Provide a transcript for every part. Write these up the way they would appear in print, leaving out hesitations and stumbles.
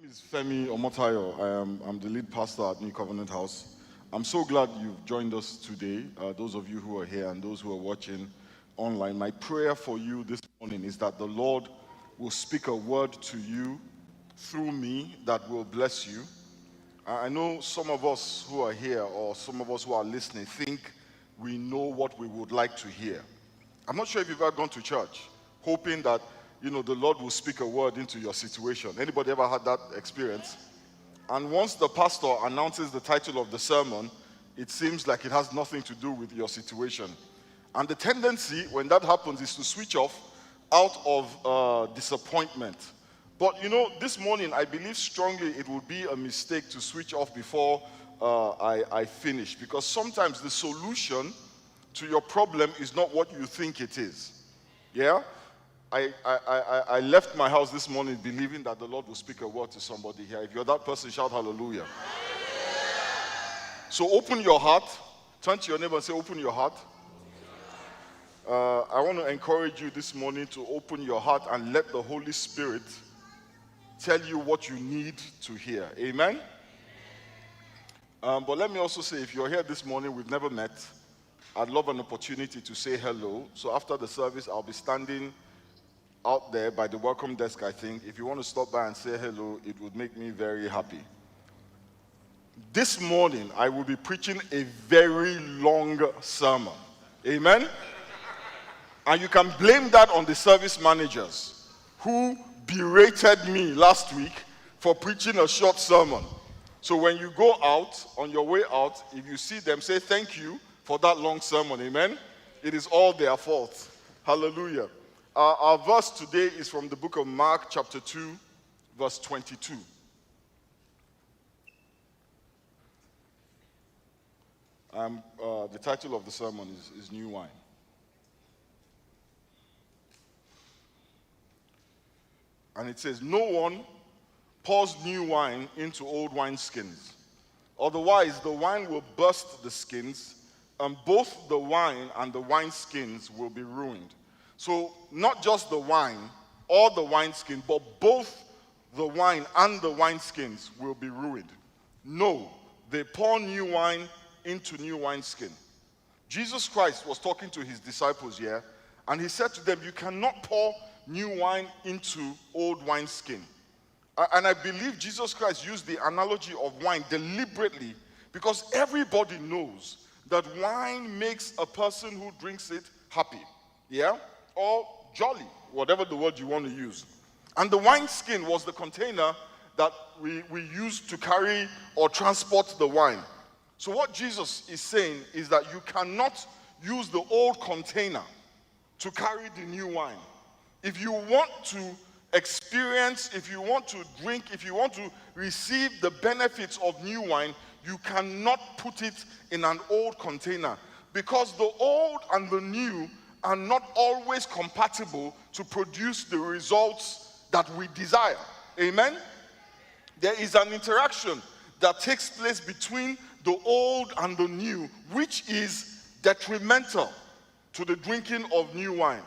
Is Femi Omotayo. I'm the lead pastor at New Covenant House. I'm so glad you've joined us today, those of you who are here and those who are watching online. My prayer for you this morning is that the Lord will speak a word to you through me that will bless you. I know some of us who are here or some of us who are listening think we know what we would like to hear. I'm not sure if you've ever gone to church hoping that the Lord will speak a word into your situation. Anybody ever had that experience? And once the pastor announces the title of the sermon, it seems like it has nothing to do with your situation. And the tendency when that happens is to switch off out of disappointment. But this morning I believe strongly it would be a mistake to switch off before I finish, because sometimes the solution to your problem is not what you think it is. Yeah? I left my house this morning believing that the Lord will speak a word to somebody here. If you're that person, shout hallelujah. So open your heart. Turn to your neighbor and say, open your heart. I want to encourage you this morning to open your heart and let the Holy Spirit tell you what you need to hear. Amen? But let me also say, if you're here this morning, we've never met, I'd love an opportunity to say hello. So after the service, I'll be standing out there by the welcome desk, I think. If you want to stop by and say hello, it would make me very happy. This morning, I will be preaching a very long sermon. Amen? And you can blame that on the service managers who berated me last week for preaching a short sermon. So when you go out, on your way out, if you see them, say thank you for that long sermon. Amen? It is all their fault. Hallelujah. Our verse today is from the book of Mark, chapter 2, verse 22. The title of the sermon is New Wine. And it says, no one pours new wine into old wineskins. Otherwise, the wine will burst the skins, and both the wine and the wineskins will be ruined. So not just the wine or the wineskin, but both the wine and the wineskins will be ruined. No, they pour new wine into new wineskin. Jesus Christ was talking to his disciples here, and he said to them, you cannot pour new wine into old wineskin. And I believe Jesus Christ used the analogy of wine deliberately, because everybody knows that wine makes a person who drinks it happy. Yeah? Or jolly, whatever the word you want to use. And the wineskin was the container that we used to carry or transport the wine. So what Jesus is saying is that you cannot use the old container to carry the new wine. If you want to experience, if you want to drink, if you want to receive the benefits of new wine, you cannot put it in an old container, because the old and the new are not always compatible to produce the results that we desire. Amen? There is an interaction that takes place between the old and the new, which is detrimental to the drinking of new wine.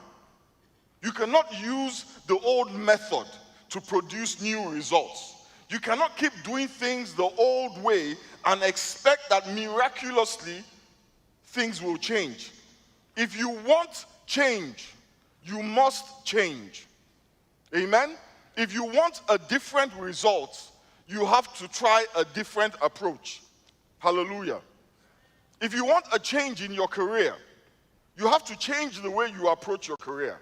You cannot use the old method to produce new results. You cannot keep doing things the old way and expect that miraculously things will change. If you want change, you must change. Amen? If you want a different result, you have to try a different approach. Hallelujah. If you want a change in your career, you have to change the way you approach your career.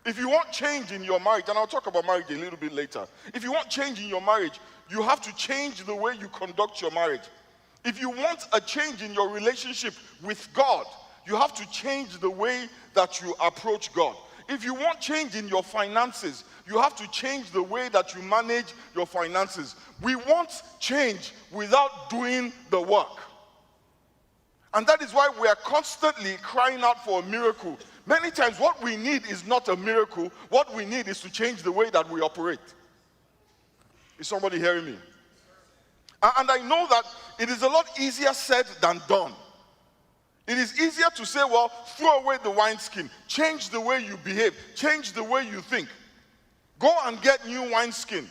If you want change in your marriage, and I'll talk about marriage a little bit later. If you want change in your marriage, you have to change the way you conduct your marriage. If you want a change in your relationship with God, you have to change the way that you approach God. If you want change in your finances, you have to change the way that you manage your finances. We want change without doing the work. And that is why we are constantly crying out for a miracle. Many times what we need is not a miracle. What we need is to change the way that we operate. Is somebody hearing me? And I know that it is a lot easier said than done. It is easier to say, well, throw away the wineskin. Change the way you behave. Change the way you think. Go and get new wineskin.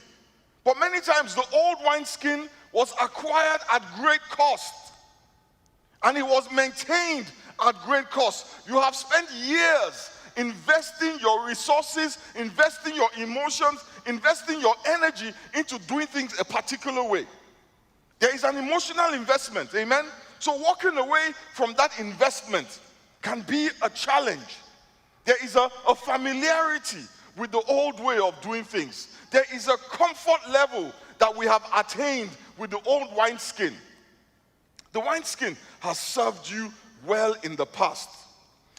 But many times the old wineskin was acquired at great cost, and it was maintained at great cost. You have spent years investing your resources, investing your emotions, investing your energy into doing things a particular way. There is an emotional investment, amen? So walking away from that investment can be a challenge. There is a familiarity with the old way of doing things. There is a comfort level that we have attained with the old wineskin. The wineskin has served you well in the past,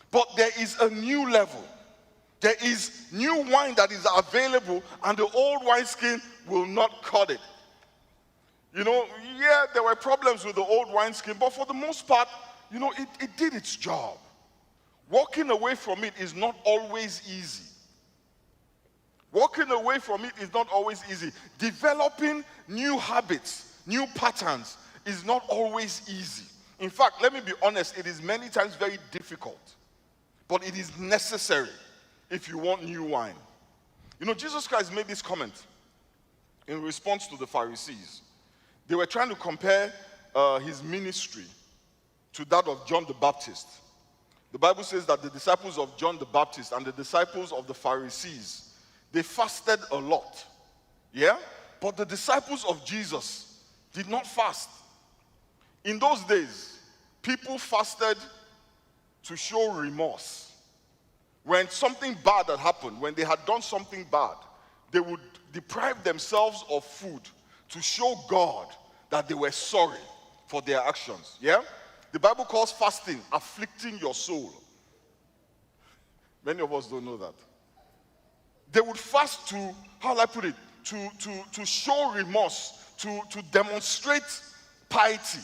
but there is a new level. There is new wine that is available, and the old wineskin will not cut it. You know, yeah, there were problems with the old wineskin, but for the most part, you know, it did its job. Walking away from it is not always easy. Walking away from it is not always easy. Developing new habits, new patterns is not always easy. In fact, let me be honest, it is many times very difficult, but it is necessary if you want new wine. You know, Jesus Christ made this comment in response to the Pharisees. They were trying to compare his ministry to that of John the Baptist. The Bible says that the disciples of John the Baptist and the disciples of the Pharisees, they fasted a lot. Yeah? But the disciples of Jesus did not fast. In those days, people fasted to show remorse. When something bad had happened, when they had done something bad, they would deprive themselves of food to show God that they were sorry for their actions. Yeah? The Bible calls fasting afflicting your soul. Many of us don't know that. They would fast to, how will I put it, to show remorse, to demonstrate piety,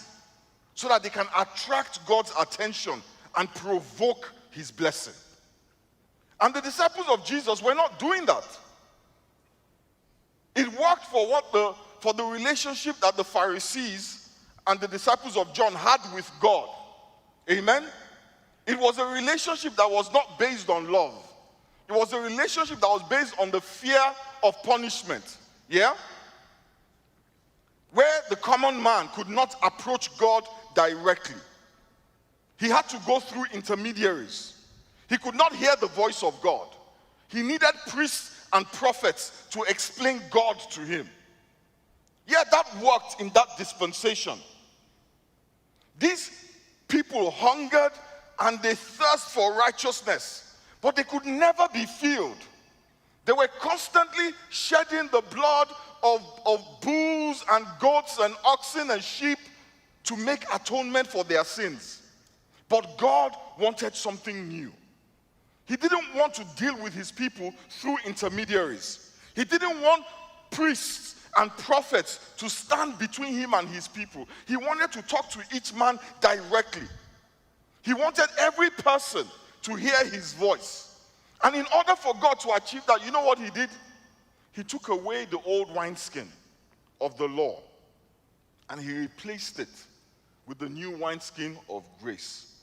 so that they can attract God's attention and provoke his blessing. And the disciples of Jesus were not doing that. It worked for the relationship that the Pharisees and the disciples of John had with God. Amen? It was a relationship that was not based on love. It was a relationship that was based on the fear of punishment. Yeah? Where the common man could not approach God directly. He had to go through intermediaries. He could not hear the voice of God. He needed priests and prophets to explain God to him. Yeah, that worked in that dispensation. These people hungered and they thirst for righteousness, but they could never be filled. They were constantly shedding the blood of bulls and goats and oxen and sheep to make atonement for their sins. But God wanted something new. He didn't want to deal with his people through intermediaries. He didn't want priests and prophets to stand between him and his people. He wanted to talk to each man directly. He wanted every person to hear his voice. And in order for God to achieve that, you know what he did? He took away the old wineskin of the law and he replaced it with the new wineskin of grace.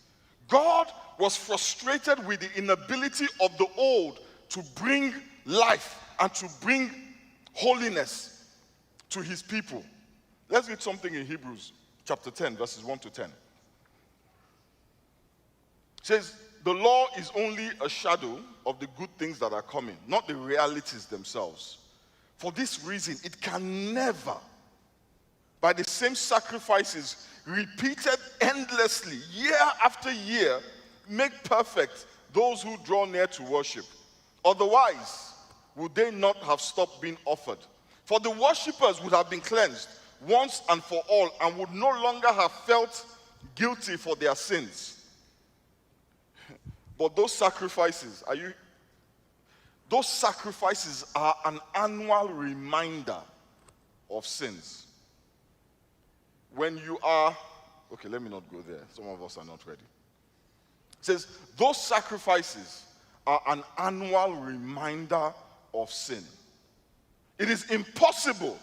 God was frustrated with the inability of the old to bring life and to bring holiness to his people. Let's read something in Hebrews chapter 10, verses 1 to 10. It says, the law is only a shadow of the good things that are coming, not the realities themselves. For this reason, it can never, by the same sacrifices repeated endlessly, year after year, make perfect those who draw near to worship. Otherwise, would they not have stopped being offered? For the worshippers would have been cleansed once and for all and would no longer have felt guilty for their sins. But those sacrifices, those sacrifices are an annual reminder of sins. When you are, okay, let me not go there. Some of us are not ready. It says, those sacrifices are an annual reminder of sin. It is impossible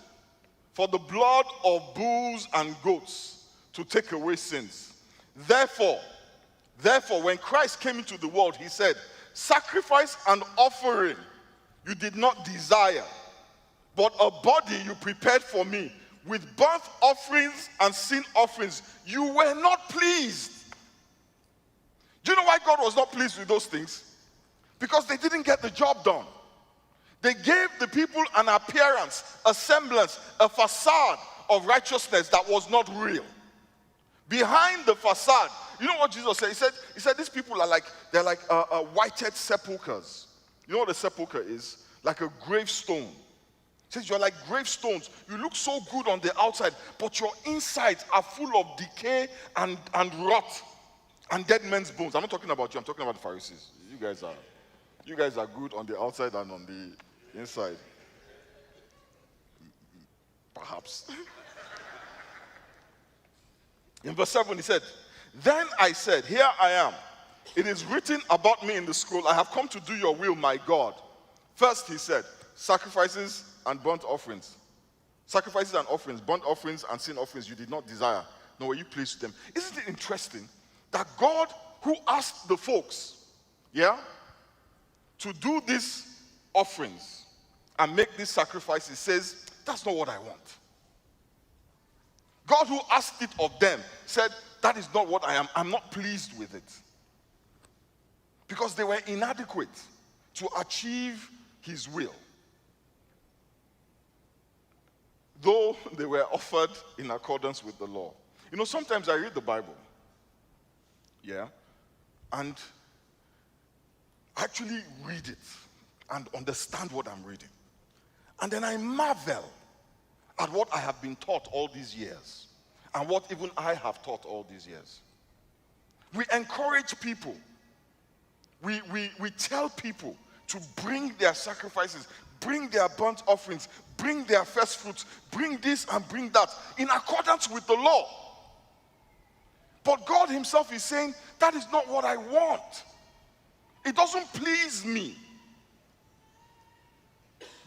for the blood of bulls and goats to take away sins. Therefore, when Christ came into the world, he said, sacrifice and offering you did not desire, but a body you prepared for me. With burnt offerings and sin offerings, you were not pleased. Do you know why God was not pleased with those things? Because they didn't get the job done. They gave the people an appearance, a semblance, a facade of righteousness that was not real. Behind the facade, you know what Jesus said? He said these people are like, they're like whited sepulchres. You know what a sepulchre is? Like a gravestone. He says you're like gravestones. You look so good on the outside, but your insides are full of decay and rot and dead men's bones. I'm not talking about you, I'm talking about the Pharisees. You guys are good on the outside and on the inside. Perhaps. In verse 7 he said, then I said, here I am. It is written about me in the scroll, I have come to do your will, my God. First he said, sacrifices and burnt offerings. Sacrifices and offerings, burnt offerings and sin offerings you did not desire, nor were you pleased with them. Isn't it interesting that God, who asked the folks, to do these offerings and make these sacrifices, says, that's not what I want. God, who asked it of them, said, that is not what I am. I'm not pleased with it. Because they were inadequate to achieve his will. Though they were offered in accordance with the law. You know, sometimes I read the Bible, and actually read it and understand what I'm reading. And then I marvel at what I have been taught all these years and what even I have taught all these years. We encourage people. We tell people to bring their sacrifices, bring their burnt offerings, bring their first fruits, bring this and bring that in accordance with the law. But God himself is saying, that is not what I want. It doesn't please me.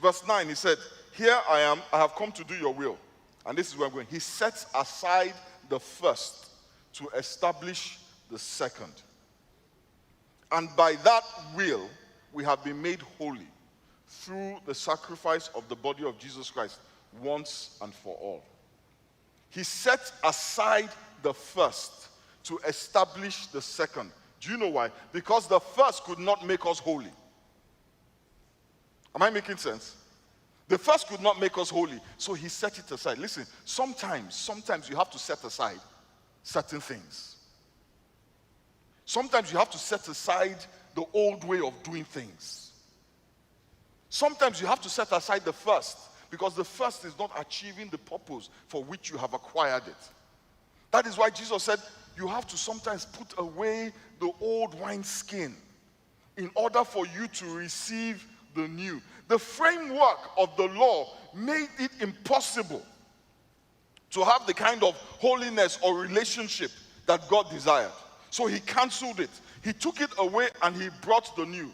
Verse 9, he said, here I am, I have come to do your will. And this is where I'm going. He sets aside the first to establish the second. And by that will, we have been made holy through the sacrifice of the body of Jesus Christ once and for all. He set aside the first to establish the second. Do you know why? Because the first could not make us holy. Am I making sense? The first could not make us holy, so he set it aside. Listen, sometimes you have to set aside certain things. Sometimes you have to set aside the old way of doing things. Sometimes you have to set aside the first, because the first is not achieving the purpose for which you have acquired it. That is why Jesus said, you have to sometimes put away the old wineskin in order for you to receive the new. The framework of the law made it impossible to have the kind of holiness or relationship that God desired. So he canceled it. He took it away and he brought the new.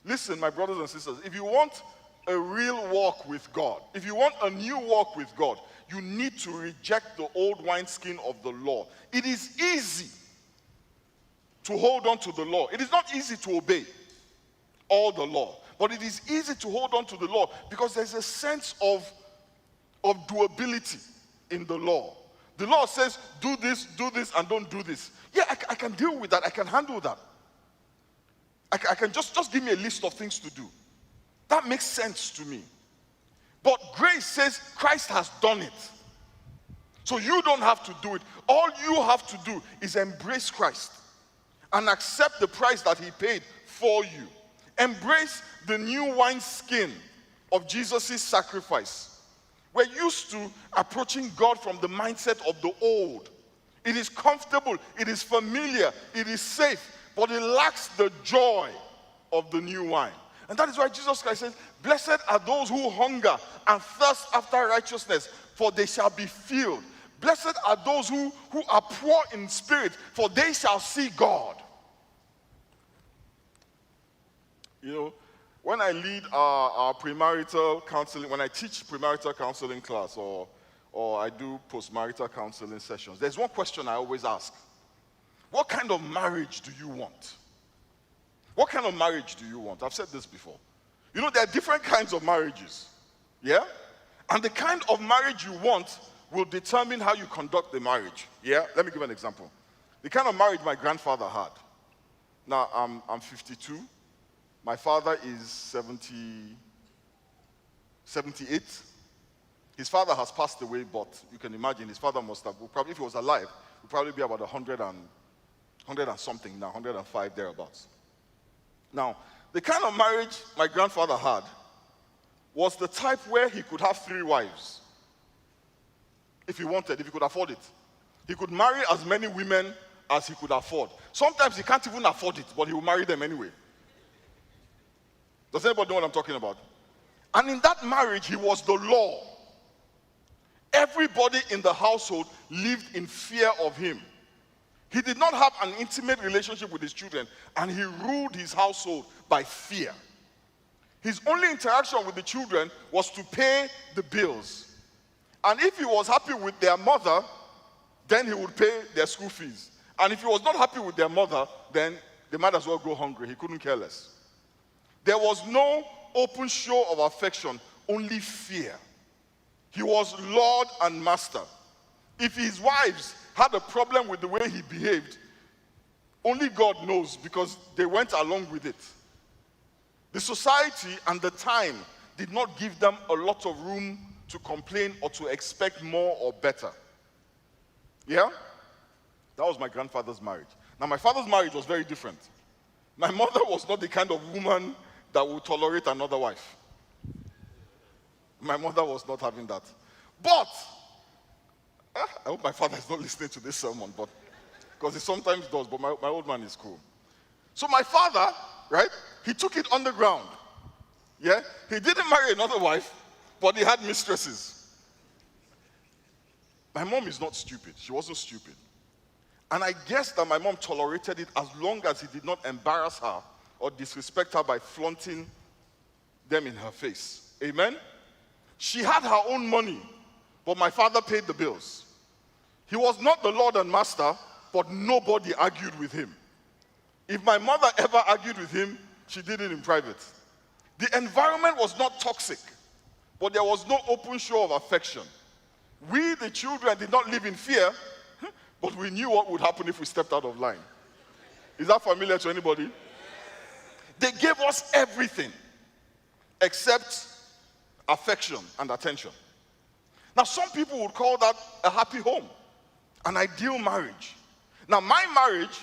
Listen, my brothers and sisters, if you want a real walk with God, if you want a new walk with God, you need to reject the old wineskin of the law. It is easy to hold on to the law. It is not easy to obey all the law, but it is easy to hold on to the law because there's a sense of doability in the law. The law says, do this, and don't do this. Yeah, I can deal with that. I can handle that. I can just give me a list of things to do. That makes sense to me. But grace says Christ has done it. So you don't have to do it. All you have to do is embrace Christ and accept the price that he paid for you. Embrace the new wineskin of Jesus' sacrifice. We're used to approaching God from the mindset of the old. It is comfortable, it is familiar, it is safe, but it lacks the joy of the new wine. And that is why Jesus Christ says, blessed are those who hunger and thirst after righteousness, for they shall be filled. Blessed are those who are poor in spirit, for they shall see God. You know, when I lead our premarital counseling, when I teach premarital counseling class or I do postmarital counseling sessions, there's one question I always ask. What kind of marriage do you want? What kind of marriage do you want? I've said this before. You know, there are different kinds of marriages. Yeah? And the kind of marriage you want will determine how you conduct the marriage. Yeah? Let me give an example. The kind of marriage my grandfather had. Now, I'm 52. My father is 78. His father has passed away, but you can imagine his father must have, probably if he was alive, would probably be about 100 and something now, 105 thereabouts. Now, the kind of marriage my grandfather had was the type where he could have 3 wives. If he wanted, if he could afford it. He could marry as many women as he could afford. Sometimes he can't even afford it, but he will marry them anyway. Does anybody know what I'm talking about? And in that marriage, he was the law. Everybody in the household lived in fear of him. He did not have an intimate relationship with his children, and he ruled his household by fear. His only interaction with the children was to pay the bills. And if he was happy with their mother, then he would pay their school fees. And if he was not happy with their mother, then they might as well go hungry. He couldn't care less. There was no open show of affection, only fear. He was Lord and Master. If his wives had a problem with the way he behaved, only God knows, because they went along with it. The society and the time did not give them a lot of room to complain or to expect more or better. Yeah? That was my grandfather's marriage. Now, my father's marriage was very different. My mother was not the kind of woman that would tolerate another wife. My mother was not having that. But, I hope my father is not listening to this sermon, but because he sometimes does, but my old man is cool. So my father, right, he took it underground. Yeah? He didn't marry another wife, but he had mistresses. My mom is not stupid. She wasn't stupid. And I guess that my mom tolerated it as long as he did not embarrass her or disrespect her by flaunting them in her face. Amen? She had her own money, but my father paid the bills. He was not the Lord and Master, but nobody argued with him. If my mother ever argued with him, she did it in private. The environment was not toxic, but there was no open show of affection. We, the children, did not live in fear, but we knew what would happen if we stepped out of line. Is that familiar to anybody? They gave us everything except affection and attention. Now, some people would call that a happy home, an ideal marriage. Now, my marriage,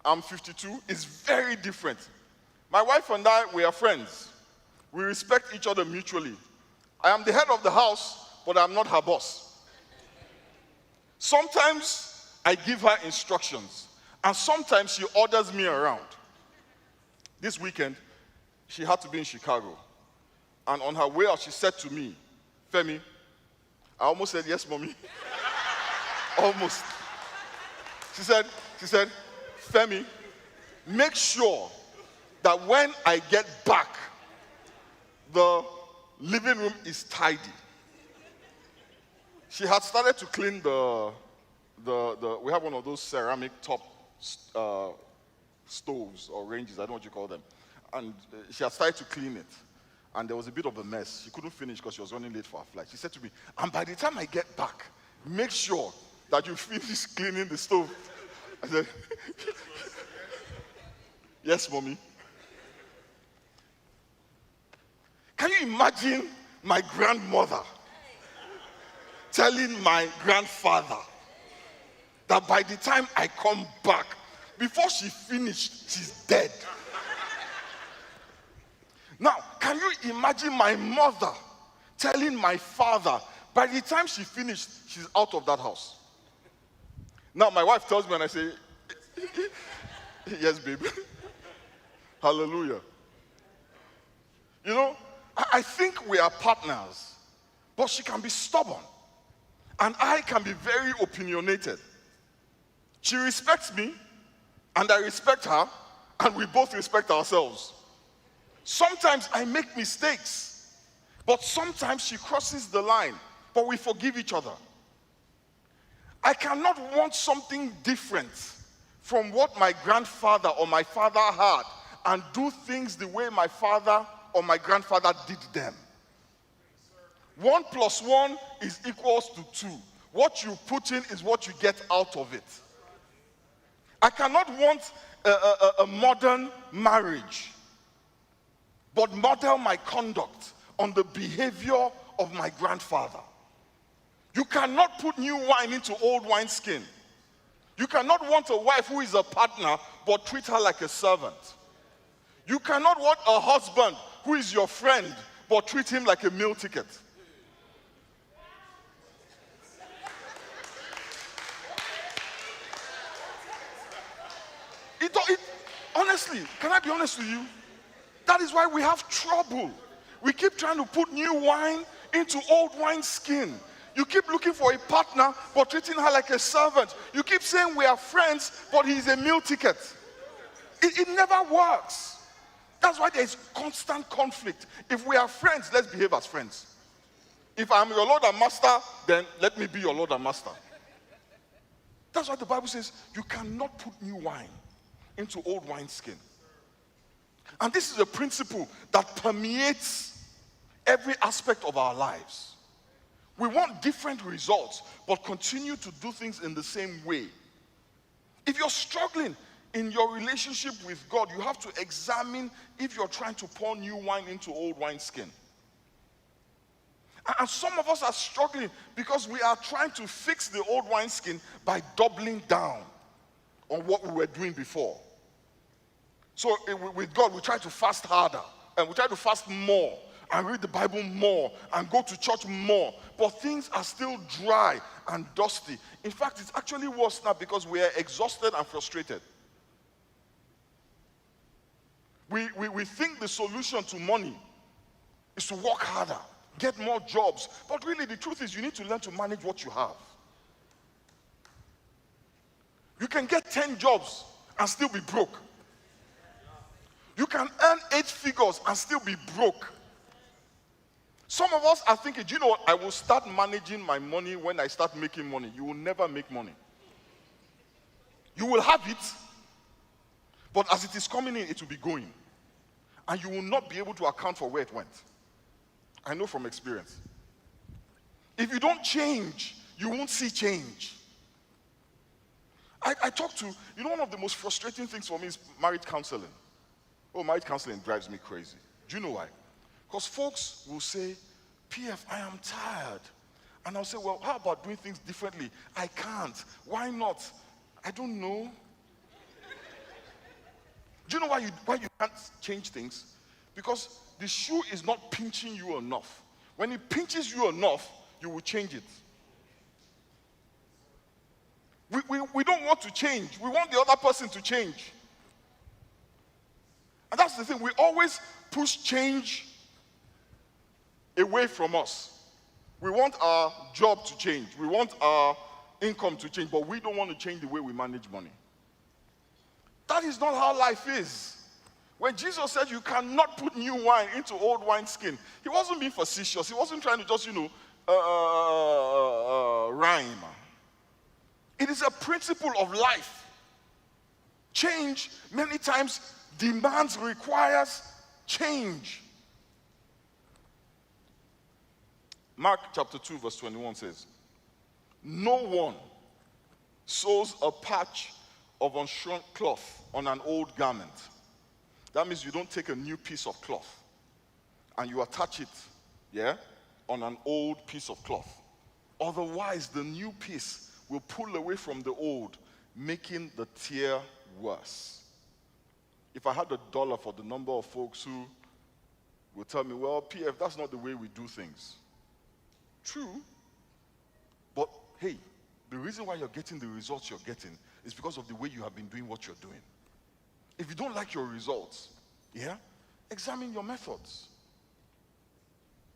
I'm 52, is very different. My wife and I, we are friends. We respect each other mutually. I am the head of the house, but I'm not her boss. Sometimes I give her instructions, and sometimes she orders me around. This weekend, she had to be in Chicago. And on her way out, she said to me, Femi, I almost said, yes, mommy. Almost. She said, Femi, make sure that when I get back, the living room is tidy. She had started to clean we have one of those ceramic top stoves or ranges, I don't know what you call them. And she had started to clean it. And there was a bit of a mess. She couldn't finish because she was running late for her flight. She said to me, and by the time I get back, make sure that you finish cleaning the stove. I said, yes, mommy. Can you imagine my grandmother telling my grandfather that by the time I come back, before she finished, she's dead? Now, can you imagine my mother telling my father, by the time she finished, she's out of that house? Now, my wife tells me and I say, yes, babe. Hallelujah. You know, I think we are partners, but she can be stubborn, and I can be very opinionated. She respects me, and I respect her, and we both respect ourselves. Sometimes I make mistakes, but sometimes she crosses the line, but we forgive each other. I cannot want something different from what my grandfather or my father had and do things the way my father or my grandfather did them. 1 plus 1 is equals to 2. What you put in is what you get out of it. I cannot want a modern marriage, but model my conduct on the behavior of my grandfather. You cannot put new wine into old wineskin. You cannot want a wife who is a partner, but treat her like a servant. You cannot want a husband who is your friend, but treat him like a meal ticket. Honestly, can I be honest with you? That is why we have trouble. We keep trying to put new wine into old wineskin. You keep looking for a partner, but treating her like a servant. You keep saying we are friends, but he's a meal ticket. It never works. That's why there is constant conflict. If we are friends, let's behave as friends. If I'm your Lord and Master, then let me be your Lord and Master. That's why the Bible says you cannot put new wine into old wineskin. And this is a principle that permeates every aspect of our lives. We want different results, but continue to do things in the same way. If you're struggling in your relationship with God, you have to examine if you're trying to pour new wine into old wineskin. And some of us are struggling because we are trying to fix the old wineskin by doubling down on what we were doing before. So with God, we try to fast harder, and we try to fast more, and read the Bible more, and go to church more. But things are still dry and dusty. In fact, it's actually worse now because we are exhausted and frustrated. We think the solution to money is to work harder, get more jobs. But really, the truth is you need to learn to manage what you have. You can get 10 jobs and still be broke. You can earn 8 figures and still be broke. Some of us are thinking, do you know what? I will start managing my money when I start making money. You will never make money. You will have it, but as it is coming in, it will be going. And you will not be able to account for where it went. I know from experience. If you don't change, you won't see change. I talk to, one of the most frustrating things for me is marriage counseling. Oh, marriage counseling drives me crazy. Do you know why? Because folks will say, PF, I am tired. And I'll say, well, how about doing things differently? I can't. Why not? I don't know. Do you know why you can't change things? Because the shoe is not pinching you enough. When it pinches you enough, you will change it. We don't want to change. We want the other person to change. And that's the thing. We always push change away from us. We want our job to change. We want our income to change, but we don't want to change the way we manage money. That is not how life is. When Jesus said you cannot put new wine into old wineskin, he wasn't being facetious. He wasn't trying to just, rhyme. It is a principle of life. Change many times requires change. Mark chapter 2 verse 21 says, no one sews a patch of unshrunk cloth on an old garment. That means you don't take a new piece of cloth and you attach it, on an old piece of cloth. Otherwise, the new piece will pull away from the old, making the tear worse. If I had $1 for the number of folks who will tell me, well, PF, that's not the way we do things. True. But hey, the reason why you're getting the results you're getting is because of the way you have been doing what you're doing. If you don't like your results, examine your methods.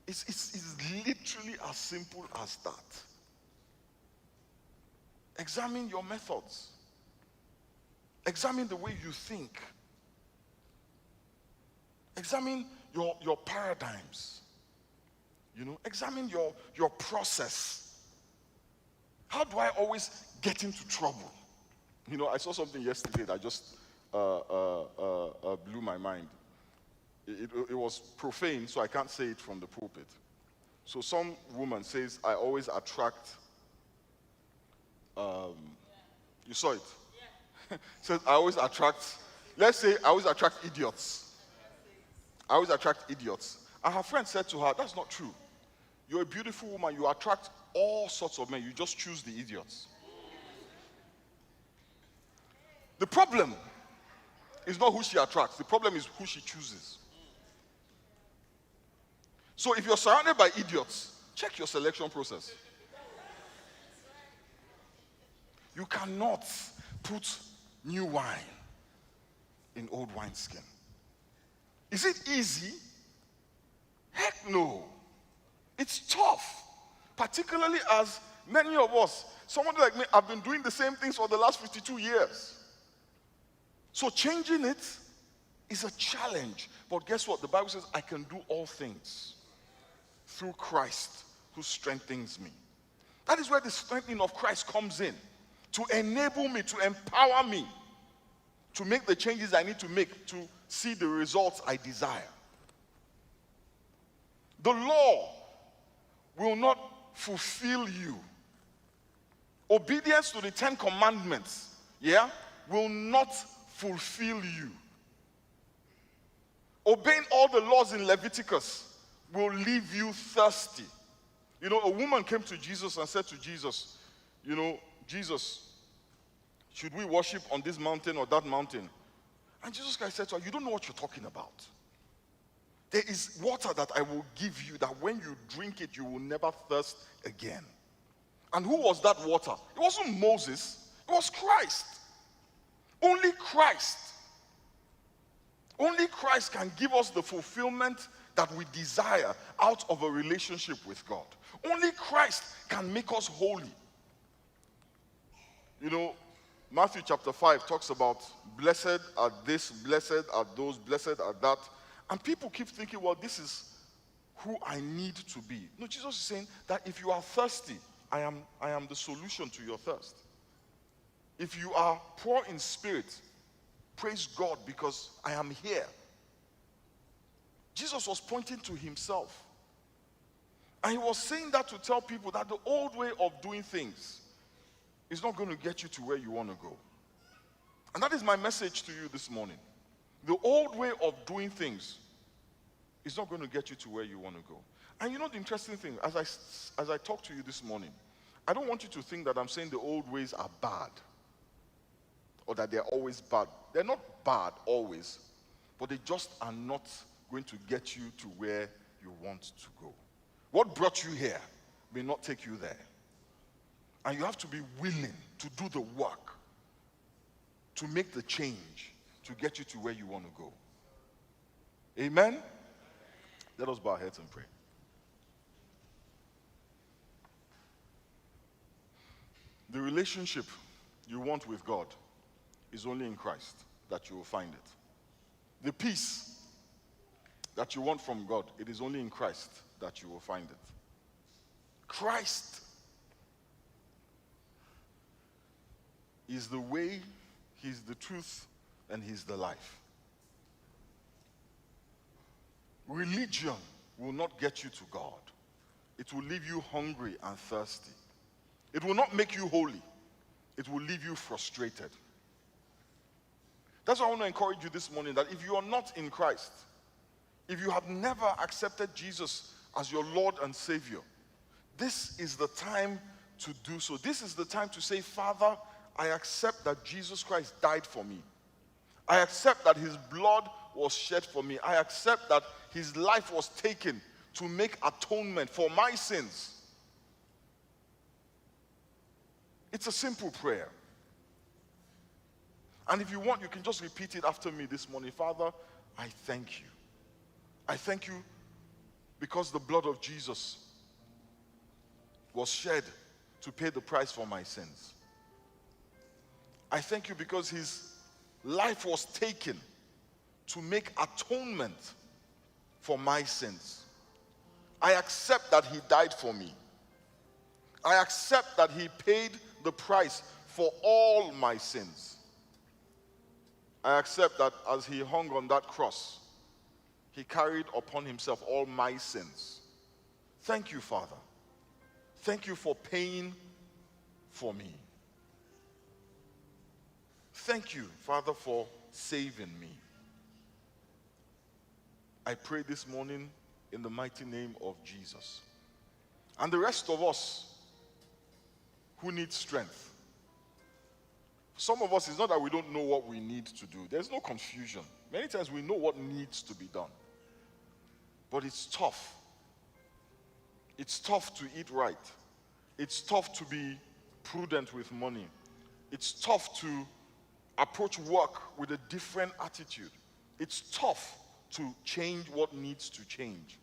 It's literally as simple as that. Examine your methods. Examine the way you think. Examine your paradigms. Examine your process. How do I always get into trouble? I saw something yesterday that just blew my mind. It was profane, so I can't say it from the pulpit. So some woman says, I always attract, you saw it? Says, I always attract, let's say I always attract idiots. I always attract idiots. And her friend said to her, that's not true. You're a beautiful woman. You attract all sorts of men. You just choose the idiots. The problem is not who she attracts. The problem is who she chooses. So if you're surrounded by idiots, check your selection process. You cannot put new wine in old wineskin. Is it easy? Heck no. It's tough. Particularly as many of us, someone like me, have been doing the same things for the last 52 years. So changing it is a challenge. But guess what? The Bible says, I can do all things through Christ who strengthens me. That is where the strengthening of Christ comes in. To enable me, to empower me, to make the changes I need to make, to see the results I desire. The law will not fulfill you. Obedience to the 10 Commandments, will not fulfill you. Obeying all the laws in Leviticus will leave you thirsty. You know, a woman came to Jesus and said to Jesus, Jesus, should we worship on this mountain or that mountain? And Jesus Christ said to her, you don't know what you're talking about. There is water that I will give you that when you drink it, you will never thirst again. And who was that water? It wasn't Moses, it was Christ. Only Christ. Only Christ can give us the fulfillment that we desire out of a relationship with God. Only Christ can make us holy. You know, Matthew chapter 5 talks about blessed are this, blessed are those, blessed are that. And people keep thinking, well, this is who I need to be. No, Jesus is saying that if you are thirsty, I am the solution to your thirst. If you are poor in spirit, praise God because I am here. Jesus was pointing to himself. And he was saying that to tell people that the old way of doing things is not going to get you to where you want to go. And that is my message to you this morning. The old way of doing things is not going to get you to where you want to go. And you know the interesting thing, as I talk to you this morning, I don't want you to think that I'm saying the old ways are bad or that they're always bad. They're not bad always, but they just are not going to get you to where you want to go. What brought you here may not take you there. And you have to be willing to do the work, to make the change, to get you to where you want to go. Amen? Let us bow our heads and pray. The relationship you want with God is only in Christ that you will find it. The peace that you want from God, it is only in Christ that you will find it. Christ is the way, he's the truth, and he's the life. Religion will not get you to God. It will leave you hungry and thirsty. It will not make you holy. It will leave you frustrated. That's why I want to encourage you this morning that if you are not in Christ, if you have never accepted Jesus as your Lord and Savior, this is the time to do so. This is the time to say, Father, I accept that Jesus Christ died for me. I accept that his blood was shed for me. I accept that his life was taken to make atonement for my sins. It's a simple prayer. And if you want, you can just repeat it after me this morning. Father, I thank you. I thank you because the blood of Jesus was shed to pay the price for my sins. I thank you because his life was taken to make atonement for my sins. I accept that he died for me. I accept that he paid the price for all my sins. I accept that as he hung on that cross, he carried upon himself all my sins. Thank you, Father. Thank you for paying for me. Thank you, Father, for saving me. I pray this morning in the mighty name of Jesus. And the rest of us who need strength. Some of us, it's not that we don't know what we need to do. There's no confusion. Many times we know what needs to be done. But it's tough. It's tough to eat right. It's tough to be prudent with money. It's tough to approach work with a different attitude. It's tough to change what needs to change.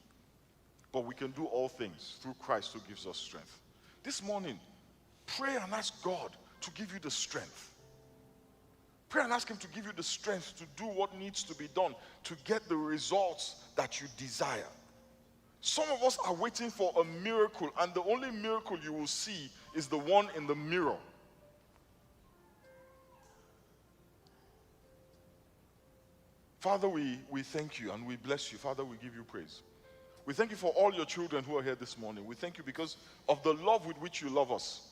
But we can do all things through Christ who gives us strength. This morning, pray and ask God to give you the strength. Pray and ask him to give you the strength to do what needs to be done, to get the results that you desire. Some of us are waiting for a miracle, and the only miracle you will see is the one in the mirror. Father, we thank you and we bless you. Father, we give you praise. We thank you for all your children who are here this morning. We thank you because of the love with which you love us.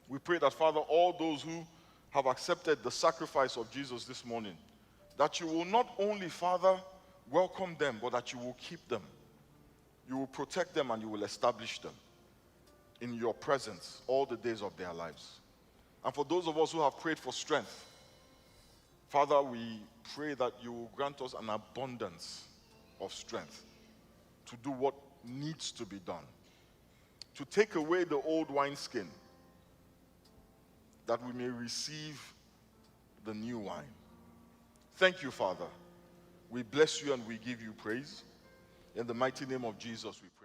We pray that, Father, all those who have accepted the sacrifice of Jesus this morning, that you will not only, Father, welcome them, but that you will keep them. You will protect them and you will establish them in your presence all the days of their lives. And for those of us who have prayed for strength, Father, we pray that you will grant us an abundance of strength to do what needs to be done, to take away the old wineskin, that we may receive the new wine. Thank you, Father. We bless you and we give you praise. In the mighty name of Jesus, we pray.